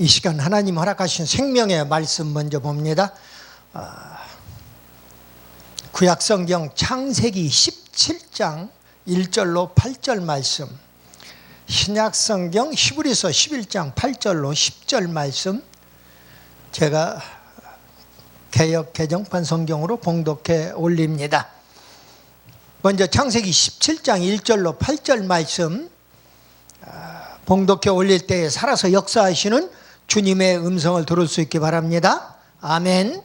이 시간 하나님 허락하신 생명의 말씀 먼저 봅니다. 구약성경 창세기 17장 1절로 8절 말씀, 신약성경 히브리서 11장 8절로 10절 말씀, 제가 개역 개정판 성경으로 봉독해 올립니다. 먼저 창세기 17장 1절로 8절 말씀 봉독해 올릴 때에 살아서 역사하시는 주님의 음성을 들을 수 있기 바랍니다. 아멘.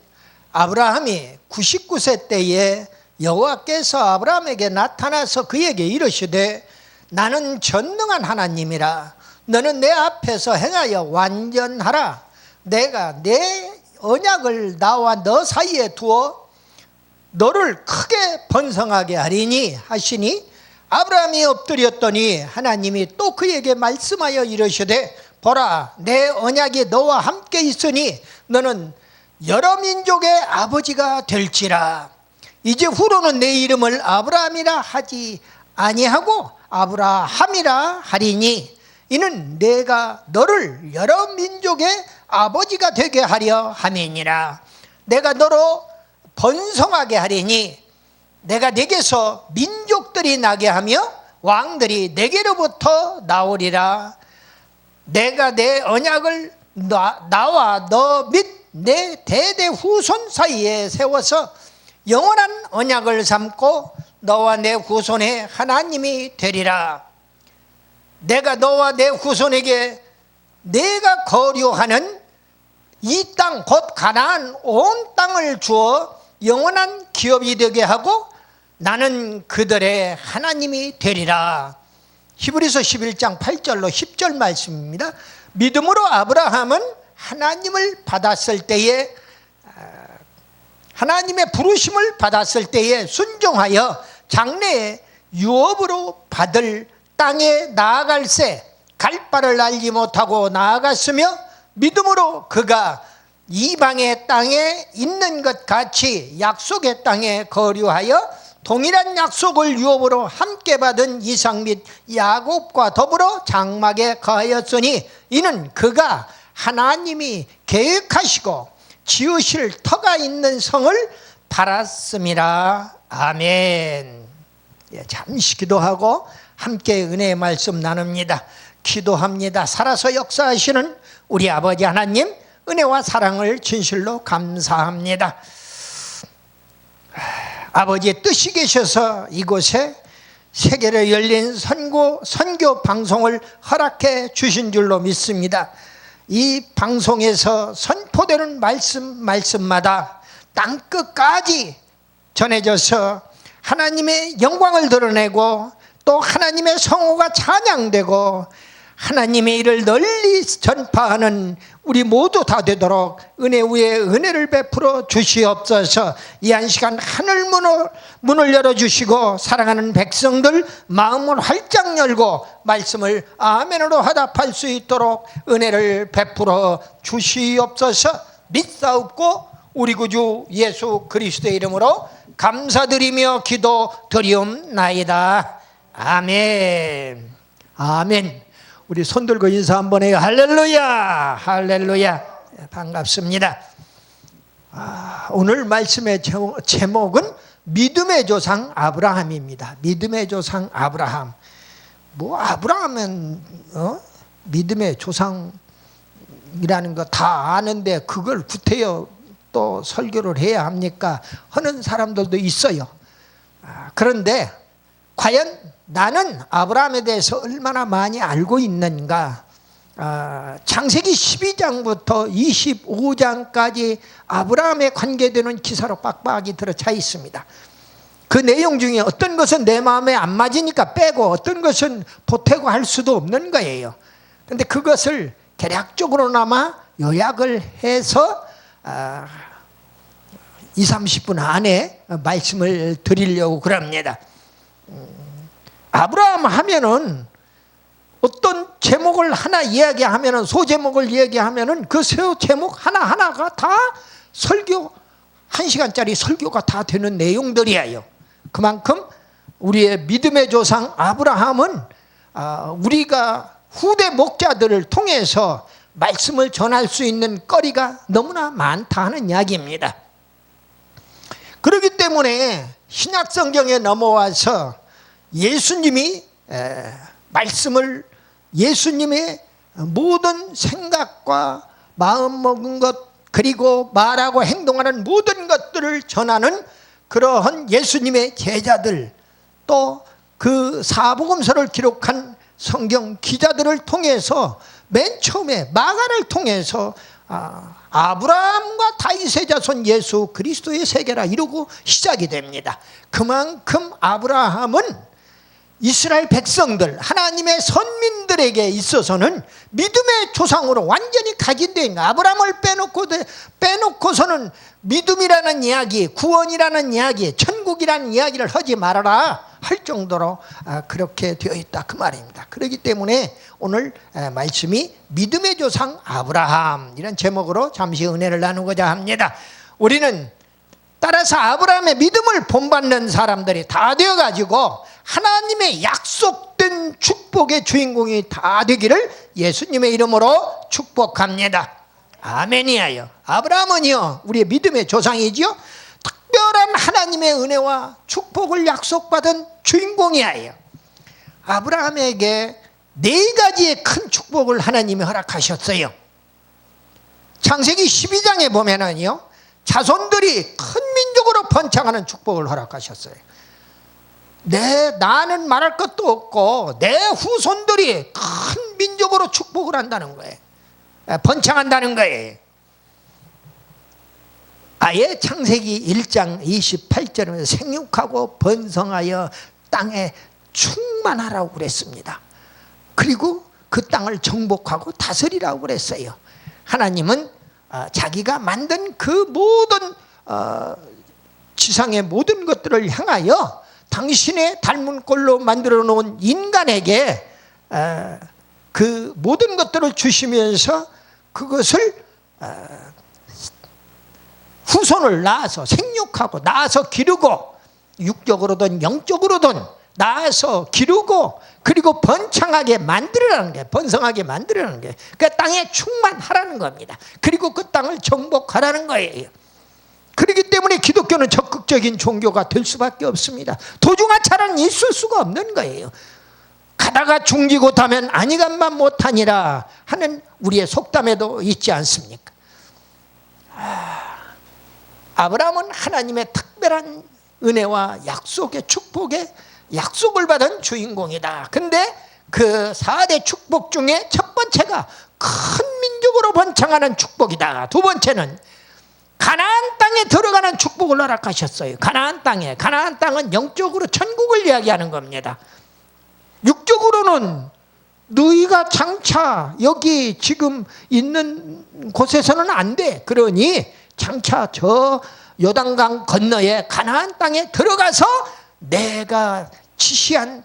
아브라함이 99세 때에 여호와께서 아브라함에게 나타나서 그에게 이르시되 나는 전능한 하나님이라. 너는 내 앞에서 행하여 완전하라. 내가 내 언약을 나와 너 사이에 두어 너를 크게 번성하게 하리니 하시니 아브라함이 엎드렸더니 하나님이 또 그에게 말씀하여 이르시되 보라, 내 언약이 너와 함께 있으니 너는 여러 민족의 아버지가 될지라. 이제 후로는 내 이름을 아브라함이라 하지 아니하고 아브라함이라 하리니 이는 내가 너를 여러 민족의 아버지가 되게 하려 함이니라. 내가 너로 번성하게 하리니 내가 내게서 민족들이 나게 하며 왕들이 내게로부터 나오리라. 내가 내 언약을 나와 너 및 내 대대 후손 사이에 세워서 영원한 언약을 삼고 너와 내 후손의 하나님이 되리라. 내가 너와 내 후손에게 내가 거류하는 이 땅 곧 가나안 온 땅을 주어 영원한 기업이 되게 하고 나는 그들의 하나님이 되리라. 히브리서 11장 8절로 10절 말씀입니다. 믿음으로 아브라함은 하나님을 받았을 때에 하나님의 부르심을 받았을 때에 순종하여 장래에 유업으로 받을 땅에 나아갈새 갈 바를 알지 못하고 나아갔으며 믿음으로 그가 이방의 땅에 있는 것 같이 약속의 땅에 거류하여 동일한 약속을 유업으로 함께 받은 이삭 및 야곱과 더불어 장막에 거하였으니 이는 그가 하나님이 계획하시고 지으실 터가 있는 성을 바랐음이라. 아멘. 잠시 기도하고 함께 은혜의 말씀 나눕니다. 기도합니다. 살아서 역사하시는 우리 아버지 하나님, 은혜와 사랑을 진실로 감사합니다. 아버지의 뜻이 계셔서 이곳에 세계로 열린 선교 방송을 허락해 주신 줄로 믿습니다. 이 방송에서 선포되는 말씀마다 땅끝까지 전해져서 하나님의 영광을 드러내고 또 하나님의 성호가 찬양되고 하나님의 일을 널리 전파하는 우리 모두 다 되도록 은혜 위에 은혜를 베풀어 주시옵소서. 이 한 시간 하늘 문을 열어주시고 사랑하는 백성들 마음을 활짝 열고 말씀을 아멘으로 화답할 수 있도록 은혜를 베풀어 주시옵소서. 믿사옵고 우리 구주 예수 그리스도의 이름으로 감사드리며 기도드리옵나이다. 아멘. 아멘. 우리 손 들고 인사 한번 해요. 할렐루야, 할렐루야. 반갑습니다. 오늘 말씀의 제목은 믿음의 조상 아브라함입니다. 믿음의 조상 아브라함. 아브라함은 믿음의 조상이라는 거 다 아는데 그걸 구태여 또 설교를 해야 합니까? 하는 사람들도 있어요. 그런데 과연 나는 아브라함에 대해서 얼마나 많이 알고 있는가? 창세기 12장부터 25장까지 아브라함에 관계되는 기사로 빡빡이 들어차 있습니다. 그 내용 중에 어떤 것은 내 마음에 안 맞으니까 빼고 어떤 것은 보태고 할 수도 없는 거예요. 그런데 그것을 대략적으로나마 요약을 해서 20-30분 안에 말씀을 드리려고 그럽니다. 아브라함 하면은 어떤 제목을 하나 이야기하면은 소제목을 이야기하면은 그 제목 하나하나가 다 설교 1시간짜리 설교가 다 되는 내용들이에요. 그만큼 우리의 믿음의 조상 아브라함은 우리가 후대 목자들을 통해서 말씀을 전할 수 있는 거리가 너무나 많다 하는 이야기입니다. 그렇기 때문에 신약 성경에 넘어와서 예수님이 말씀을, 예수님의 모든 생각과 마음 먹은 것, 그리고 말하고 행동하는 모든 것들을 전하는 그러한 예수님의 제자들, 또 그 사복음서를 기록한 성경 기자들을 통해서 맨 처음에 마가를 통해서 아브라함과 다윗의 자손 예수 그리스도의 세계라 이러고 시작이 됩니다. 그만큼 아브라함은 이스라엘 백성들, 하나님의 선민들에게 있어서는 믿음의 조상으로 완전히 각인된, 아브라함을 빼놓고서는 믿음이라는 이야기, 구원이라는 이야기, 천국이라는 이야기를 하지 말아라 할 정도로 그렇게 되어 있다 그 말입니다. 그렇기 때문에 오늘 말씀이 믿음의 조상 아브라함 이런 제목으로 잠시 은혜를 나누고자 합니다. 우리는 따라서 아브라함의 믿음을 본받는 사람들이 다 되어가지고 하나님의 약속된 축복의 주인공이 다 되기를 예수님의 이름으로 축복합니다. 아멘이에요. 아브라함은요, 우리의 믿음의 조상이지요. 특별한 하나님의 은혜와 축복을 약속받은 주인공이에요. 아브라함에게 4가지의 큰 축복을 하나님이 허락하셨어요. 창세기 12장에 보면은요, 자손들이 큰 민족으로 번창하는 축복을 허락하셨어요. 나는 말할 것도 없고 내 후손들이 큰 민족으로 축복을 한다는 거예요. 번창한다는 거예요. 아예 창세기 1장 28절에 생육하고 번성하여 땅에 충만하라고 그랬습니다. 그리고 그 땅을 정복하고 다스리라고 그랬어요. 하나님은 자기가 만든 그 모든 지상의 모든 것들을 향하여 당신의 닮은 꼴로 만들어 놓은 인간에게 그 모든 것들을 주시면서 그것을 후손을 낳아서 생육하고 낳아서 기르고, 육적으로든 영적으로든 낳아서 기르고, 그리고 번창하게 만들어라는 게, 번성하게 만들어라는 게, 그 땅에 충만하라는 겁니다. 그리고 그 땅을 정복하라는 거예요. 그렇기 때문에 기독교는 적극적인 종교가 될 수밖에 없습니다. 도중하차는 있을 수가 없는 거예요. 가다가 중지 못하면 아니간만 못하니라 하는 우리의 속담에도 있지 않습니까? 아브라함은 하나님의 특별한 은혜와 약속의 축복의 약속을 받은 주인공이다. 근데 그 4대 축복 중에 첫 번째가 큰 민족으로 번창하는 축복이다. 두 번째는 가나안 땅에 들어가는 축복을 허락하셨어요. 가나안 땅은 영적으로 천국을 이야기하는 겁니다. 육적으로는 너희가 장차 여기 지금 있는 곳에서는 안 돼. 그러니 장차 저 요단강 건너에 가나안 땅에 들어가서 내가 지시한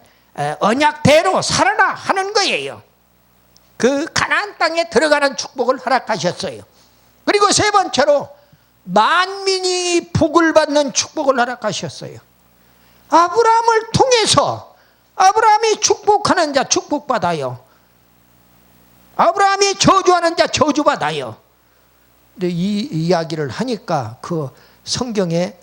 언약대로 살아라 하는 거예요. 그 가나안 땅에 들어가는 축복을 허락하셨어요. 그리고 세 번째로 만민이 복을 받는 축복을 허락하셨어요. 아브라함을 통해서 아브라함이 축복하는 자 축복받아요. 아브라함이 저주하는 자 저주받아요. 근데 이 이야기를 하니까 그 성경에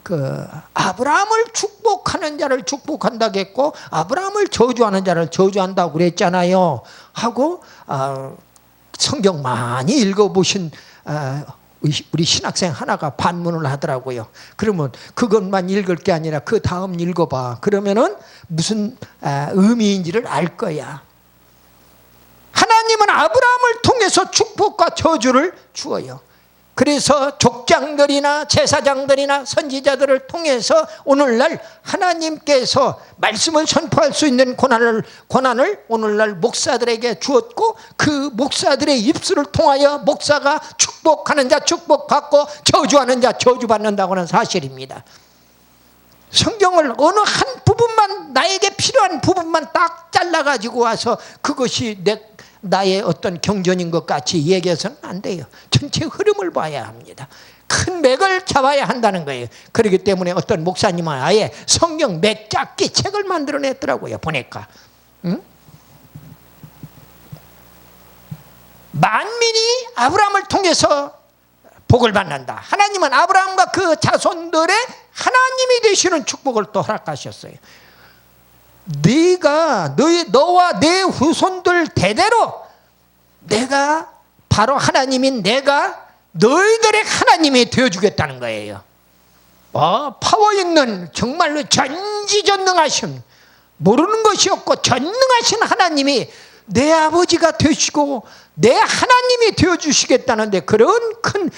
그 아브라함을 축복하는 자를 축복한다고 했고 아브라함을 저주하는 자를 저주한다고 그랬잖아요 하고 성경 많이 읽어보신 우리 신학생 하나가 반문을 하더라고요. 그러면 그것만 읽을 게 아니라 그 다음 읽어봐. 그러면은 무슨 의미인지를 알 거야. 하나님은 아브라함을 통해서 축복과 저주를 주어요. 그래서 족장들이나 제사장들이나 선지자들을 통해서 오늘날 하나님께서 말씀을 선포할 수 있는 고난을 오늘날 목사들에게 주었고 그 목사들의 입술을 통하여 목사가 축복하는 자 축복받고 저주하는 자 저주받는다고 하는 사실입니다. 성경을 어느 한 부분만 나에게 필요한 부분만 딱 잘라가지고 와서 그것이 나의 어떤 경전인 것 같이 얘기해서는 안 돼요. 전체 흐름을 봐야 합니다. 큰 맥을 잡아야 한다는 거예요. 그렇기 때문에 어떤 목사님은 아예 성경 맥 잡기 책을 만들어냈더라고요. 보니까 만민이 아브라함을 통해서 복을 받는다. 하나님은 아브라함과 그 자손들의 하나님이 되시는 축복을 또 허락하셨어요. 너와 내 후손들 대대로 내가 바로 하나님인 내가 너희들의 하나님이 되어주겠다는 거예요. 파워 있는 정말로 전지전능하신, 모르는 것이 없고 전능하신 하나님이 내 아버지가 되시고 내 하나님이 되어주시겠다는데, 그런 큰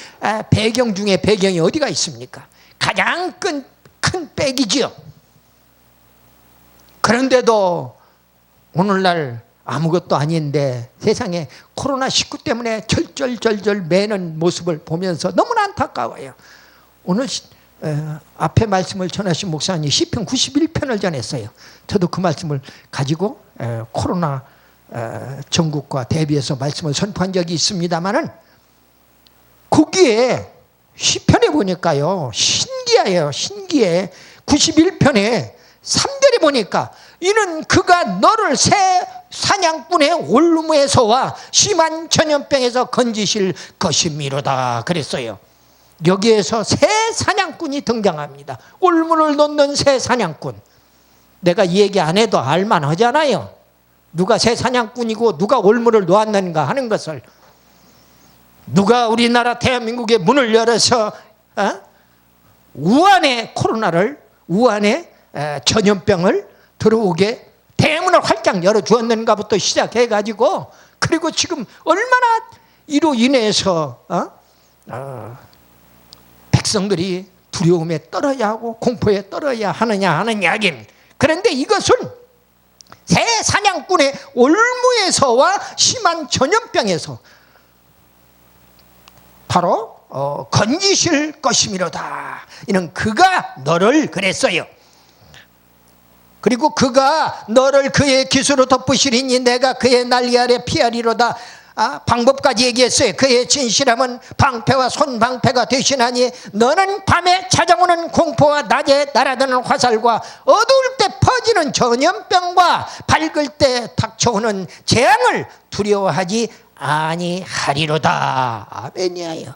배경 중에 배경이 어디가 있습니까? 가장 큰 백이지요. 그런데도 오늘날 아무것도 아닌데 세상에 코로나19 때문에 절절절절 매는 모습을 보면서 너무나 안타까워요. 오늘 앞에 말씀을 전하신 목사님이 시편 91편을 전했어요. 저도 그 말씀을 가지고 코로나 전국과 대비해서 말씀을 선포한 적이 있습니다마는, 거기에 시편에 보니까요, 신기해요. 신기해. 91편에 3절에 보니까 이는 그가 너를 새 사냥꾼의 올무에서와 심한 전염병에서 건지실 것이미로다 그랬어요. 여기에서 새 사냥꾼이 등장합니다. 올무를 놓는 새 사냥꾼. 내가 이 얘기 안 해도 알만하잖아요. 누가 새 사냥꾼이고 누가 올무를 놓았는가 하는 것을. 누가 우리나라 대한민국의 문을 열어서 우한의 코로나를, 우한의 전염병을 들어오게 대문을 활짝 열어주었는가부터 시작해가지고, 그리고 지금 얼마나 이로 인해서 백성들이 두려움에 떨어야 하고 공포에 떨어야 하느냐 하는 이야기입니다. 그런데 이것은 새 사냥꾼의 올무에서와 심한 전염병에서 바로 건지실 것이미로다. 이는 그가 너를 그랬어요. 그리고 그가 너를 그의 기수로 덮으시리니 내가 그의 난리 아래 피하리로다. 방법까지 얘기했어요. 그의 진실함은 방패와 손방패가 되시나니 너는 밤에 찾아오는 공포와 낮에 날아드는 화살과 어두울 때 퍼지는 전염병과 밝을 때 닥쳐오는 재앙을 두려워하지 아니하리로다. 아멘이에요.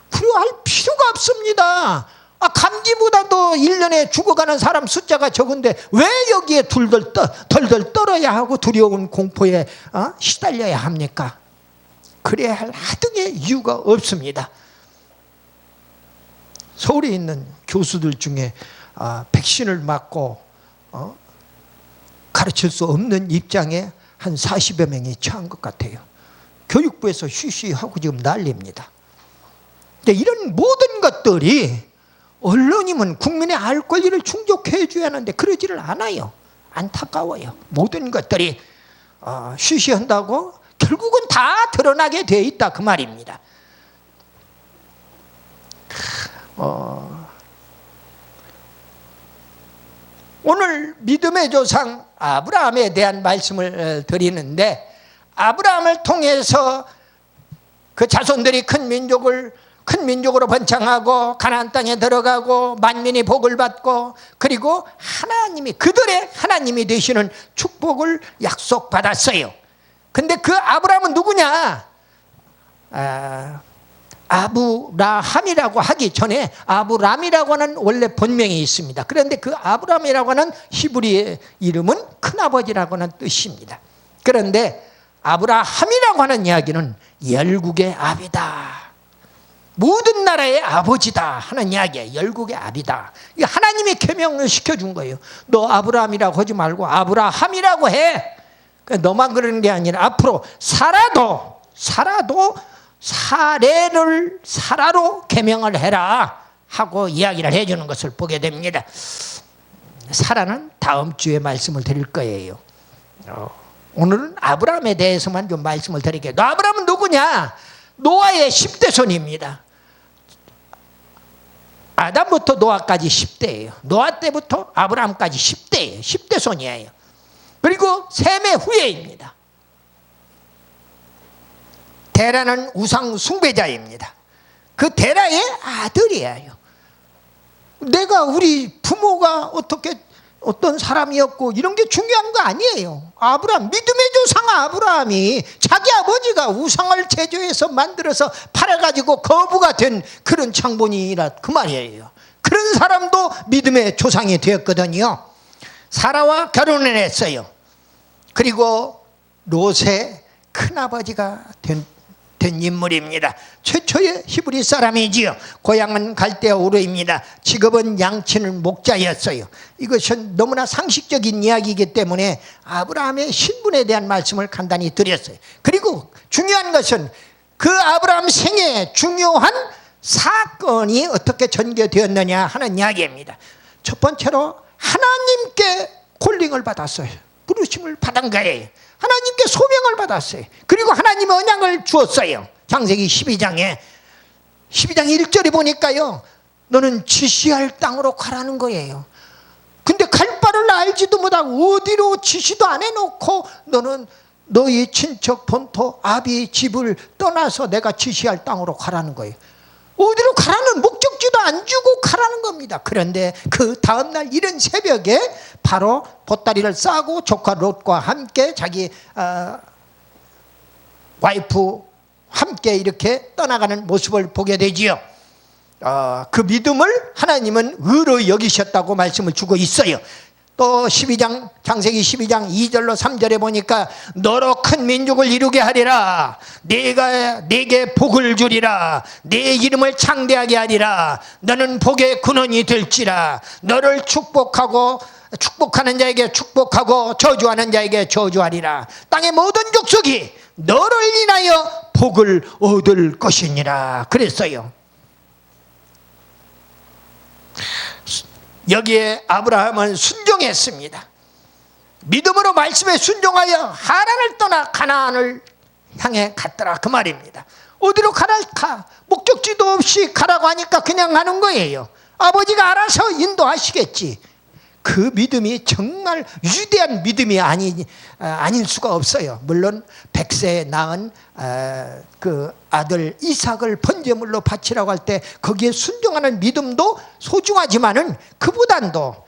두려워할 필요가 없습니다. 감기보다도 1년에 죽어가는 사람 숫자가 적은데 왜 여기에 덜덜 떨어야 하고 두려운 공포에 시달려야 합니까? 그래야 할 하등의 이유가 없습니다. 서울에 있는 교수들 중에 백신을 맞고 가르칠 수 없는 입장에 한 40여 명이 처한 것 같아요. 교육부에서 쉬쉬하고 지금 난립니다. 근데 이런 모든 것들이 언론이면 국민의 알 권리를 충족해 줘야 하는데 그러지를 않아요. 안타까워요. 모든 것들이 쉬쉬한다고 결국은 다 드러나게 돼 있다 그 말입니다. 오늘 믿음의 조상 아브라함에 대한 말씀을 드리는데, 아브라함을 통해서 그 자손들이 큰 민족으로 번창하고 가나안 땅에 들어가고 만민이 복을 받고, 그리고 하나님이 그들의 하나님이 되시는 축복을 약속받았어요. 근데 그 아브라함은 누구냐? 아브라함이라고 하기 전에 아브람이라고 하는 원래 본명이 있습니다. 그런데 그 아브람이라고 하는 히브리의 이름은 큰아버지라고 하는 뜻입니다. 그런데 아브라함이라고 하는 이야기는 열국의 아비다, 모든 나라의 아버지다 하는 이야기예요. 열국의 아비다. 하나님이 계명을 시켜준 거예요. 너 아브라함이라고 하지 말고 아브라함이라고 해. 너만 그러는 게 아니라 앞으로 살아도 사례를 사라로 계명을 해라 하고 이야기를 해주는 것을 보게 됩니다. 사라는 다음 주에 말씀을 드릴 거예요. 오늘은 아브라함에 대해서만 좀 말씀을 드릴게요. 아브라함은 누구냐? 노아의 10대 손입니다. 아담부터 노아까지 10대예요. 노아 때부터 아브라함까지 10대예요. 10대 손이에요. 그리고 셈의 후예입니다. 데라는 우상 숭배자입니다. 그 데라의 아들이에요. 내가 우리 부모가 어떻게 어떤 사람이었고 이런 게 중요한 거 아니에요. 아브라함, 믿음의 조상 아브라함이 자기 아버지가 우상을 제조해서 만들어서 팔아가지고 거부가 된 그런 창본이라 그 말이에요. 그런 사람도 믿음의 조상이 되었거든요. 사라와 결혼을 했어요. 그리고 롯의 큰아버지가 된 인물입니다. 최초의 히브리 사람이지요. 고향은 갈대아 우르입니다. 직업은 양치는 목자였어요. 이것은 너무나 상식적인 이야기이기 때문에 아브라함의 신분에 대한 말씀을 간단히 드렸어요. 그리고 중요한 것은 그 아브라함 생애에 중요한 사건이 어떻게 전개되었느냐 하는 이야기입니다. 첫 번째로 하나님께 콜링을 받았어요. 부르심을 받은 거예요. 하나님께 소명을 받았어요. 그리고 하나님 언약을 주었어요. 창세기 12장에 1절에 보니까요, 너는 지시할 땅으로 가라는 거예요. 근데 갈 바를 알지도 못하고 어디로 지시도 안 해놓고 너는 너희 친척 본토 아비 집을 떠나서 내가 지시할 땅으로 가라는 거예요. 어디로 가라는 목적지도 안 주고 가라는 겁니다. 그런데 그 다음날 이른 새벽에 바로 보따리를 싸고 조카 롯과 함께 자기 와이프 함께 이렇게 떠나가는 모습을 보게 되지요. 그 믿음을 하나님은 의로 여기셨다고 말씀을 주고 있어요. 또 창세기 12장 2절로 3절에 보니까 너로 큰 민족을 이루게 하리라. 내가 네게 복을 주리라. 네 이름을 창대하게 하리라. 너는 복의 근원이 될지라. 너를 축복하는 자에게 축복하고 저주하는 자에게 저주하리라. 땅의 모든 족속이 너를 인하여 복을 얻을 것이니라 그랬어요. 여기에 아브라함은 순종했습니다. 믿음으로 말씀에 순종하여 하란을 떠나 가나안을 향해 갔더라 그 말입니다. 어디로 가랄까? 목적지도 없이 가라고 하니까 그냥 가는 거예요. 아버지가 알아서 인도하시겠지. 그 믿음이 정말 위대한 믿음이 아닐 수가 없어요. 물론 100세에 낳은 그 아들 이삭을 번제물로 바치라고 할 때 거기에 순종하는 믿음도 소중하지만은 그보단도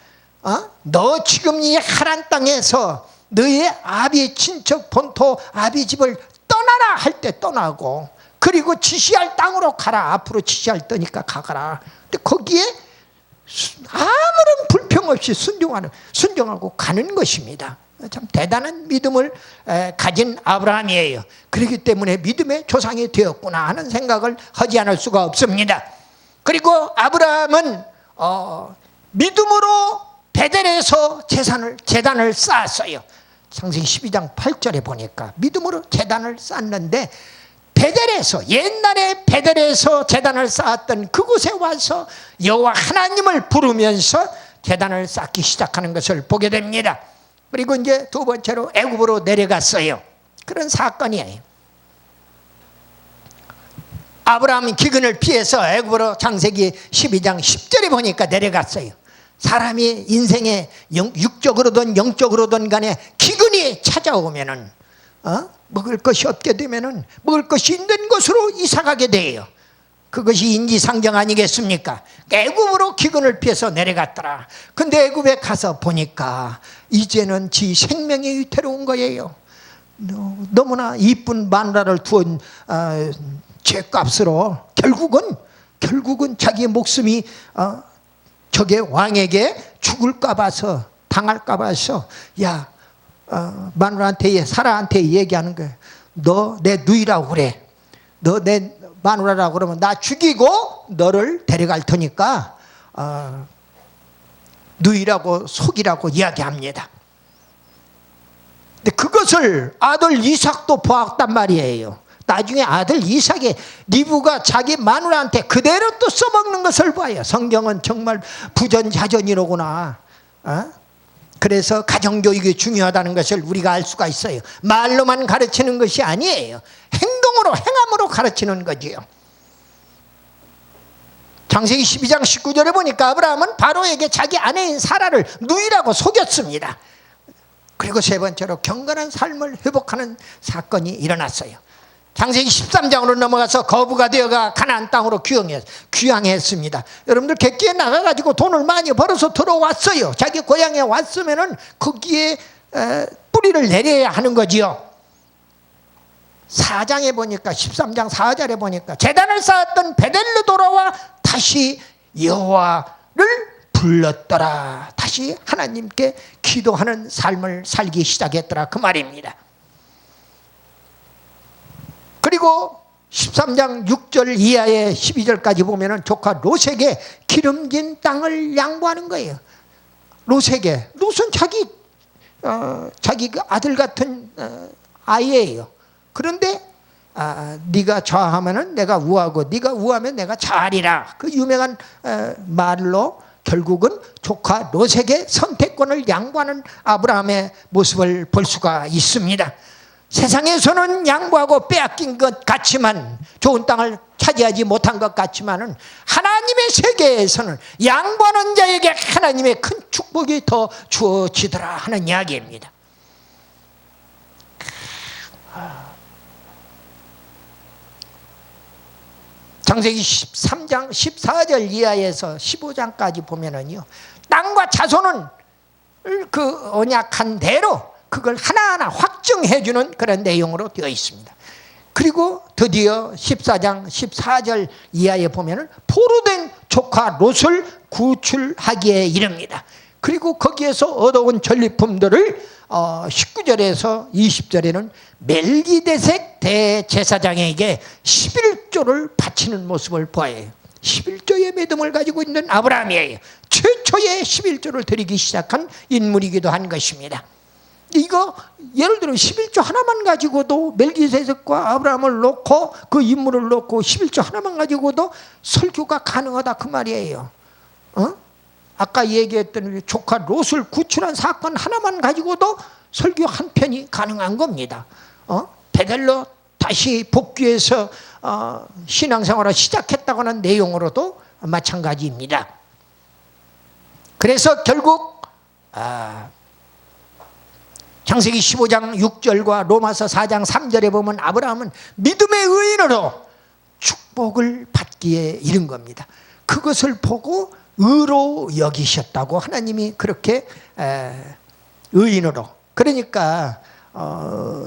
너 지금 이 하란 땅에서 너의 아비 친척 본토 아비 집을 떠나라 할 때 떠나고, 그리고 지시할 땅으로 가라. 앞으로 지시할 때니까 가거라. 근데 거기에 아무런 불평 없이 순종하고 가는 것입니다. 참 대단한 믿음을 가진 아브라함이에요. 그렇기 때문에 믿음의 조상이 되었구나 하는 생각을 하지 않을 수가 없습니다. 그리고 아브라함은 믿음으로 베델에서 제단을 쌓았어요. 창세기 12장 8절에 보니까 믿음으로 제단을 쌓는데, 옛날에 베델에서 제단을 쌓았던 그곳에 와서 여호와 하나님을 부르면서 제단을 쌓기 시작하는 것을 보게 됩니다. 그리고 이제 두 번째로 애굽으로 내려갔어요. 그런 사건이에요. 아브라함이 기근을 피해서 애굽으로 창세기 12장 10절에 보니까 내려갔어요. 사람이 인생에 육적으로든 영적으로든 간에 기근이 찾아오면은 먹을 것이 없게 되면은 먹을 것이 있는 곳으로 이사가게 돼요. 그것이 인지상정 아니겠습니까? 애굽으로 기근을 피해서 내려갔더라. 근데 애굽에 가서 보니까 이제는 지 생명이 위태로운 거예요. 너무나 이쁜 마누라를 두은 죄값으로 결국은 자기의 목숨이 적의 왕에게 죽을까 봐서, 당할까 봐서 마누라한테, 사라한테 얘기하는 거예요. 너 내 누이라고 그래. 너 내 마누라라고 그러면 나 죽이고 너를 데려갈 테니까 누이라고 속이라고 이야기합니다. 근데 그것을 아들 이삭도 보았단 말이에요. 나중에 아들 이삭의 리브가 자기 마누라한테 그대로 또 써먹는 것을 봐요. 성경은 정말 부전자전이로구나. 그래서 가정교육이 중요하다는 것을 우리가 알 수가 있어요. 말로만 가르치는 것이 아니에요. 행함으로 가르치는 거지요. 창세기 12장 19절에 보니까 아브라함은 바로에게 자기 아내인 사라를 누이라고 속였습니다. 그리고 세 번째로 경건한 삶을 회복하는 사건이 일어났어요. 창세기 13장으로 넘어가서 거부가 되어가 가나안 땅으로 귀향했습니다. 여러분들 객기에 나가가지고 돈을 많이 벌어서 들어왔어요. 자기 고향에 왔으면은 거기에 뿌리를 내려야 하는 거지요. 4장에 보니까 13장 4절에 보니까 제단을 쌓았던 베델로 돌아와 다시 여호와를 불렀더라. 다시 하나님께 기도하는 삶을 살기 시작했더라 그 말입니다. 그리고 13장 6절 이하의 12절까지 보면은 조카 롯에게 기름진 땅을 양보하는 거예요. 롯은 자기 아들 같은 아이예요. 그런데 네가 좌하면은 내가 우하고 네가 우하면 내가 좌하리라. 그 유명한 말로 결국은 조카 롯에게 선택권을 양보하는 아브라함의 모습을 볼 수가 있습니다. 세상에서는 양보하고 빼앗긴 것 같지만, 좋은 땅을 차지하지 못한 것 같지만은 하나님의 세계에서는 양보하는 자에게 하나님의 큰 축복이 더 주어지더라 하는 이야기입니다. 창세기 13장 14절 이하에서 15장까지 보면은요, 땅과 자손은 그 언약한 대로 그걸 하나하나 확증해주는 그런 내용으로 되어 있습니다. 그리고 드디어 14장 14절 이하에 보면은 포로된 조카 롯을 구출하기에 이릅니다. 그리고 거기에서 얻어온 전리품들을 19절에서 20절에는 멜기데색 대제사장에게 11조를 바치는 모습을 보여요. 11조의 믿음을 가지고 있는 아브라함이에요. 최초의 11조를 드리기 시작한 인물이기도 한 것입니다. 이거 예를 들어 11조 하나만 가지고도 멜기세덱과 아브라함을 놓고 그 인물을 놓고 11조 하나만 가지고도 설교가 가능하다 그 말이에요. 아까 얘기했던 조카 롯을 구출한 사건 하나만 가지고도 설교 한 편이 가능한 겁니다. 베델로 다시 복귀해서 신앙생활을 시작했다고 하는 내용으로도 마찬가지입니다. 그래서 결국 창세기 15장 6절과 로마서 4장 3절에 보면 아브라함은 믿음의 의인으로 축복을 받기에 이른 겁니다. 그것을 보고 의로 여기셨다고 하나님이 그렇게 의인으로, 그러니까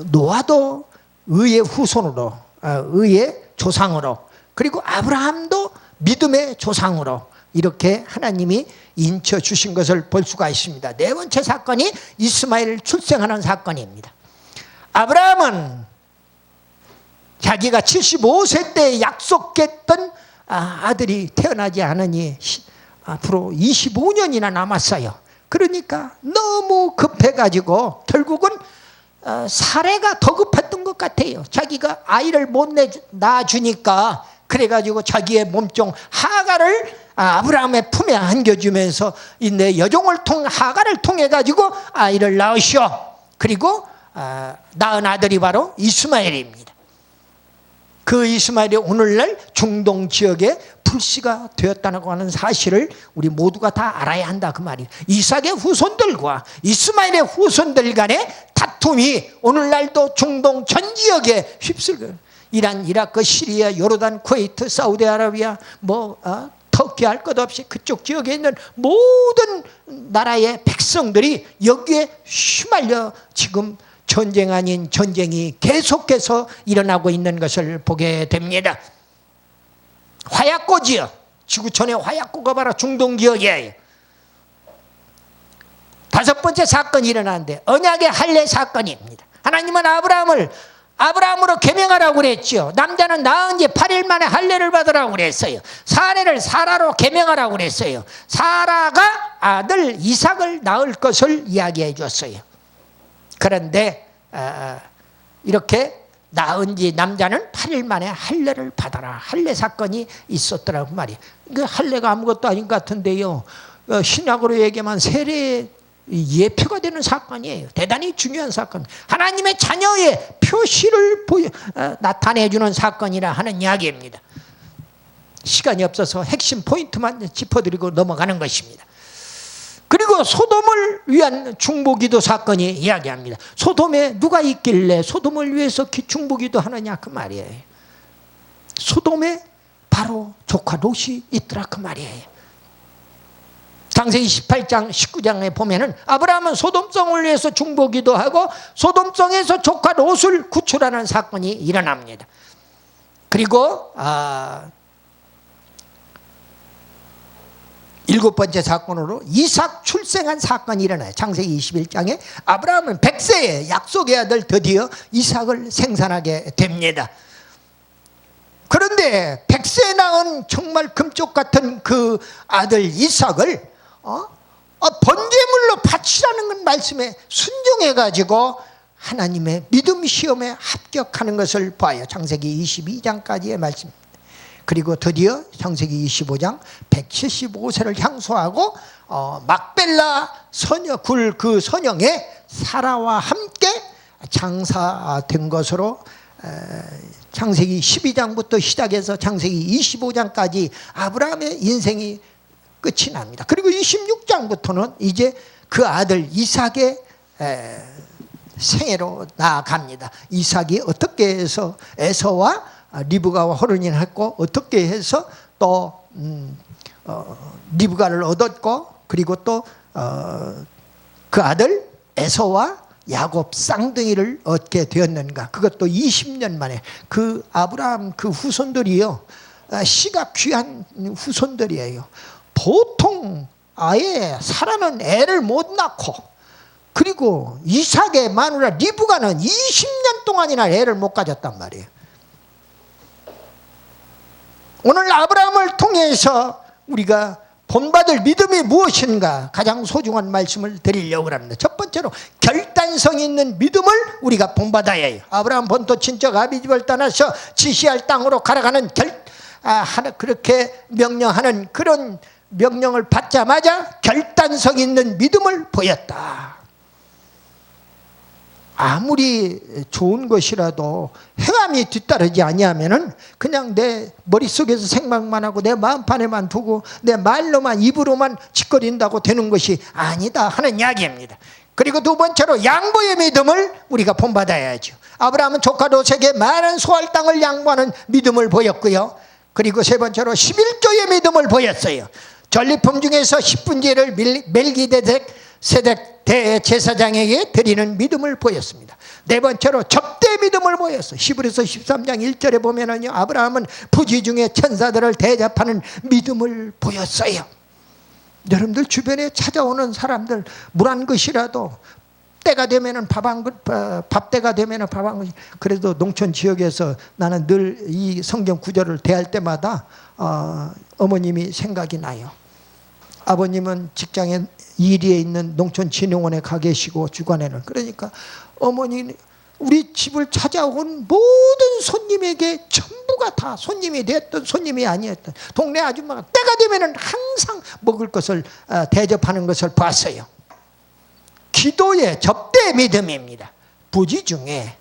노아도 의의 후손으로, 의의 조상으로, 그리고 아브라함도 믿음의 조상으로 이렇게 하나님이 인쳐 주신 것을 볼 수가 있습니다. 네 번째 사건이 이스마엘을 출생하는 사건입니다. 아브라함은 자기가 75세 때 약속했던 아들이 태어나지 않으니 앞으로 25년이나 남았어요. 그러니까 너무 급해가지고 결국은 사례가 더 급했던 것 같아요. 자기가 아이를 못 낳아주니까 그래가지고 자기의 몸종 하갈을 아브라함의 품에 안겨주면서 내 여종을 하갈을 통해 가지고 아이를 낳으시오. 그리고 낳은 아들이 바로 이스마엘입니다. 그 이스마엘이 오늘날 중동 지역에 불씨가 되었다고 하는 사실을 우리 모두가 다 알아야 한다 그 말이에요. 이삭의 후손들과 이스마엘의 후손들 간의 다툼이 오늘날도 중동 전 지역에 휩쓸고, 이란, 이라크, 시리아, 요르단, 쿠웨이트, 사우디아라비아, 터키 할 것 없이 그쪽 지역에 있는 모든 나라의 백성들이 여기에 휘말려 지금 전쟁 아닌 전쟁이 계속해서 일어나고 있는 것을 보게 됩니다. 화약고지요. 지구촌의 화약고가 바로 중동 지역이에요. 다섯 번째 사건이 일어나는데 언약의 할례 사건입니다. 하나님은 아브라함으로 계명하라고 그랬죠. 남자는 낳은 지 8일 만에 할례를 받으라고 그랬어요. 사례를 사라로 계명하라고 그랬어요. 사라가 아들 이삭을 낳을 것을 이야기해 줬어요. 그런데 이렇게 낳은 지 남자는 8일 만에 할례를 받아라. 할례 사건이 있었더라고 말이에요. 그 할례가 아무것도 아닌 것 같은데요. 신약으로 얘기하면 세례의 예표가 되는 사건이에요. 대단히 중요한 사건. 하나님의 자녀의 표시를 나타내주는 사건이라 하는 이야기입니다. 시간이 없어서 핵심 포인트만 짚어드리고 넘어가는 것입니다. 그리고 소돔을 위한 중보기도 사건이 이야기합니다. 소돔에 누가 있길래 소돔을 위해서 중보기도 하느냐 그 말이에요. 소돔에 바로 조카 롯이 있더라 그 말이에요. 창세기 18장 19장에 보면은 아브라함은 소돔성을 위해서 중보기도 하고 소돔성에서 조카 롯을 구출하는 사건이 일어납니다. 그리고 일곱 번째 사건으로 이삭 출생한 사건이 일어나요. 창세기 21장에 아브라함은 100세에 약속의 아들 드디어 이삭을 생산하게 됩니다. 그런데 100세에 낳은 정말 금쪽 같은 그 아들 이삭을 번제물로 바치라는 건 말씀에 순종해가지고 하나님의 믿음 시험에 합격하는 것을 봐요. 창세기 22장까지의 말씀입니다. 그리고 드디어 창세기 25장 175세를 향수하고 막벨라 서녀 그 선영에 사라와 함께 장사된 것으로 창세기 12장부터 시작해서 창세기 25장까지 아브라함의 인생이 끝이 납니다. 그리고 26장부터는 이제 그 아들 이삭의 생애로 나아갑니다. 이삭이 어떻게 해서 에서와 리브가와 혼인을 했고 어떻게 해서 또 리브가를 얻었고 그리고 또 그 아들 에서와 야곱 쌍둥이를 얻게 되었는가. 그것도 20년 만에. 그 아브라함 그 후손들이요, 씨가 귀한 후손들이에요. 보통 아예 사라는 애를 못 낳고, 그리고 이삭의 마누라 리브가는 20년 동안이나 애를 못 가졌단 말이에요. 오늘 아브라함을 통해서 우리가 본받을 믿음이 무엇인가 가장 소중한 말씀을 드리려고 합니다. 첫 번째로 결단성 있는 믿음을 우리가 본받아야 해요. 아브라함 본토 친척 아비집을 떠나서 지시할 땅으로 가라가는 그렇게 명령하는 그런 명령을 받자마자 결단성 있는 믿음을 보였다. 아무리 좋은 것이라도 행함이 뒤따르지 아니하면은 그냥 내 머릿속에서 생각만 하고 내 마음판에만 두고 내 말로만 입으로만 짓거린다고 되는 것이 아니다 하는 이야기입니다. 그리고 두 번째로 양보의 믿음을 우리가 본받아야죠. 아브라함은 조카 롯에게 많은 소할 땅을 양보하는 믿음을 보였고요. 그리고 세 번째로 11조의 믿음을 보였어요. 전리품 중에서 10분지를 멜기세덱 대제사장에게 드리는 믿음을 보였습니다. 네 번째로 접대 믿음을 보였어요. 히브리서 13장 1절에 보면은요, 아브라함은 부지 중에 천사들을 대접하는 믿음을 보였어요. 여러분들 주변에 찾아오는 사람들 물 한 것이라도 때가 되면은 밥때가 되면은 밥 한 것. 그래도 농촌 지역에서 나는 늘 이 성경 구절을 대할 때마다 어머님이 생각이 나요. 아버님은 직장에 이리에 있는 농촌진흥원에 가 계시고 주간에는, 그러니까 어머니 우리 집을 찾아온 모든 손님에게 전부가 다 손님이 됐든 손님이 아니었든 동네 아줌마가 때가 되면은 항상 먹을 것을 대접하는 것을 봤어요. 기도의 접대 믿음입니다. 부지 중에.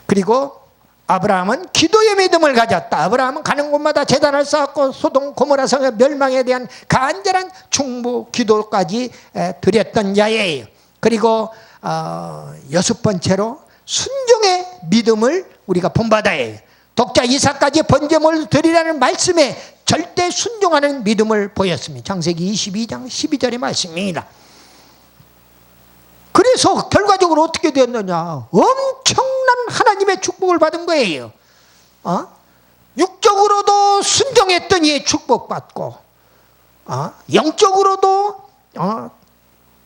그리고 아브라함은 기도의 믿음을 가졌다. 아브라함은 가는 곳마다 제단을 쌓았고 소돔 고모라 성의 멸망에 대한 간절한 중보 기도까지 드렸던 자예요. 그리고 여섯 번째로 순종의 믿음을 우리가 본받아야 해요. 독자 이삭까지 번제물을 드리라는 말씀에 절대 순종하는 믿음을 보였습니다. 창세기 22장 12절의 말씀입니다. 그래서 결과적으로 어떻게 되었느냐, 엄청난 하나님의 축복을 받은 거예요. 육적으로도 순종했더니 축복받고, 영적으로도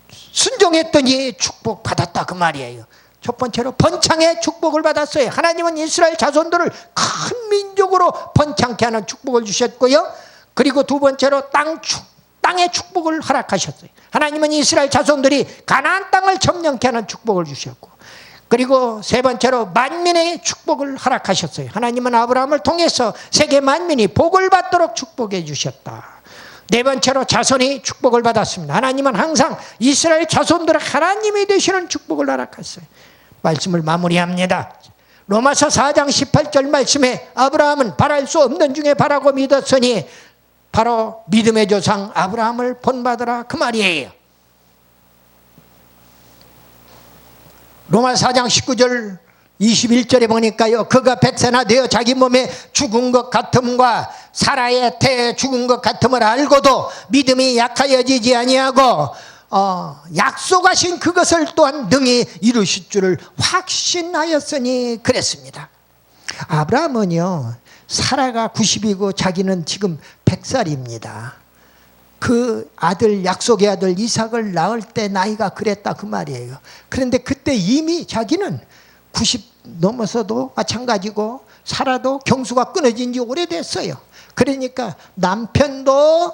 순종했더니 축복받았다 그 말이에요. 첫 번째로 번창의 축복을 받았어요. 하나님은 이스라엘 자손들을 큰 민족으로 번창케 하는 축복을 주셨고요. 그리고 두 번째로 땅의 축복을 허락하셨어요. 하나님은 이스라엘 자손들이 가나안 땅을 점령케 하는 축복을 주셨고, 그리고 세 번째로 만민의 축복을 허락하셨어요. 하나님은 아브라함을 통해서 세계 만민이 복을 받도록 축복해 주셨다. 네 번째로 자손이 축복을 받았습니다. 하나님은 항상 이스라엘 자손들의 하나님이 되시는 축복을 허락했어요. 말씀을 마무리합니다. 로마서 4장 18절 말씀에 아브라함은 바랄 수 없는 중에 바라고 믿었으니 바로 믿음의 조상 아브라함을 본받으라 그 말이에요. 로마 4장 19절 21절에 보니까요, 그가 백세나 되어 자기 몸에 죽은 것 같음과 사라의 태에 죽은 것 같음을 알고도 믿음이 약하여지지 아니하고 약속하신 그것을 또한 능히 이루실 줄을 확신하였으니 그랬습니다. 아브라함은요, 사라가 90이고 자기는 지금 100살입니다. 그 아들, 약속의 아들 이삭을 낳을 때 나이가 그랬다 그 말이에요. 그런데 그때 이미 자기는 90 넘어서도 마찬가지고 사라도 경수가 끊어진 지 오래됐어요. 그러니까 남편도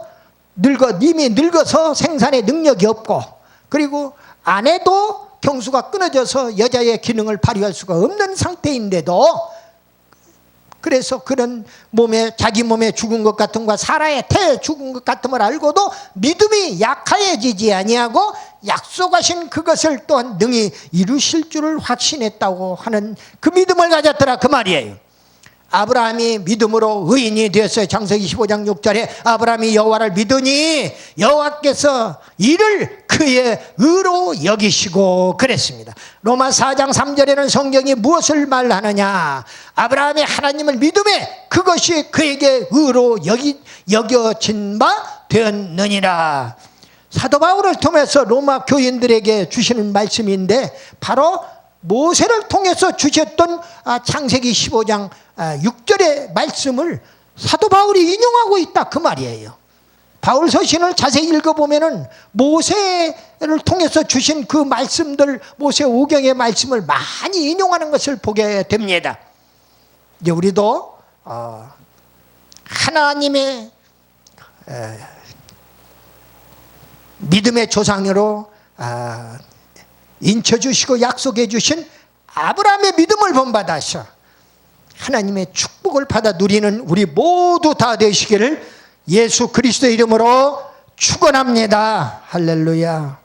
이미 늙어서 생산에 능력이 없고, 그리고 아내도 경수가 끊어져서 여자의 기능을 발휘할 수가 없는 상태인데도, 그래서 그런 자기 몸에 죽은 것 같음과 사라의 태에 죽은 것 같음을 알고도 믿음이 약하여지지 아니하고 약속하신 그것을 또한 능히 이루실 줄을 확신했다고 하는 그 믿음을 가졌더라 그 말이에요. 아브라함이 믿음으로 의인이 되었어요. 창세기 15장 6절에 아브라함이 여호와를 믿으니 여호와께서 이를 그의 의로 여기시고 그랬습니다. 로마 4장 3절에는 성경이 무엇을 말하느냐, 아브라함이 하나님을 믿음에 그것이 그에게 의로 여겨진 바 되었느니라. 사도 바울을 통해서 로마 교인들에게 주시는 말씀인데, 바로 모세를 통해서 주셨던 창세기 15장 6절의 말씀을 사도 바울이 인용하고 있다 그 말이에요. 바울 서신을 자세히 읽어보면은 모세를 통해서 주신 그 말씀들, 모세 오경의 말씀을 많이 인용하는 것을 보게 됩니다. 이제 우리도 하나님의 믿음의 조상으로 인쳐주시고 약속해 주신 아브라함의 믿음을 본받아서 하나님의 축복을 받아 누리는 우리 모두 다 되시기를 예수 그리스도의 이름으로 축원합니다. 할렐루야.